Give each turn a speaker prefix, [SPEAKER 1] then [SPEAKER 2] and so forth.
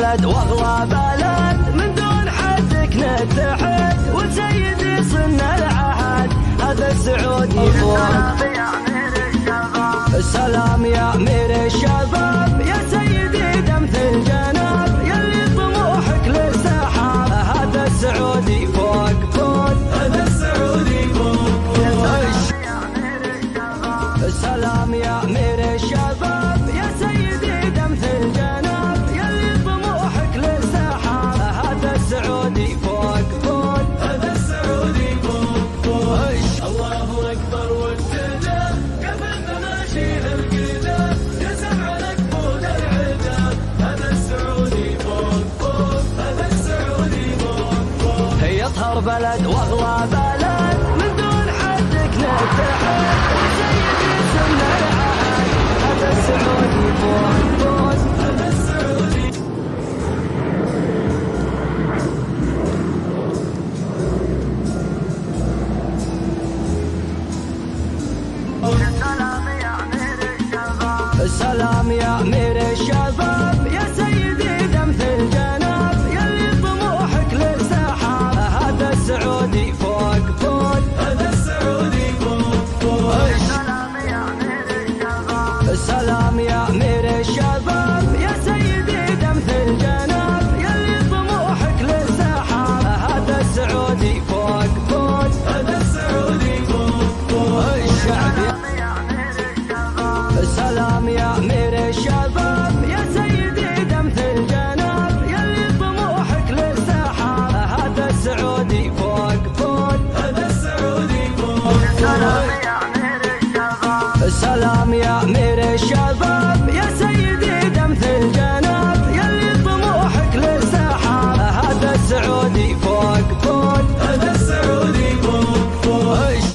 [SPEAKER 1] بلد واغلى بلد، من دون حدك نتحد، وسيدي صرنا العهد، هذا السعودي فوق. السلام يا امير الشباب، يا سيدي دمث الجناب، يلي طموحك للسحاب، هذا السعودي فوق فوق، هذا السعودي فوق فوق. السلام يا امير الشباب، يا سيدي دمث الجناب، يلي طموحك للسحاب، هذا السعودي فوق فوق، هذا السعودي فوق فوق. الله اكبر وابتدى قبل تماشي القدام، يسمع لك بود العتاب، هذا السعودي فوق فوق، هذا السعودي فوق فوق. يطهر بلد واغلى بلد، من دون حدك نتحد، وسيدي سن العهد، هذا السعودي فوق فوق.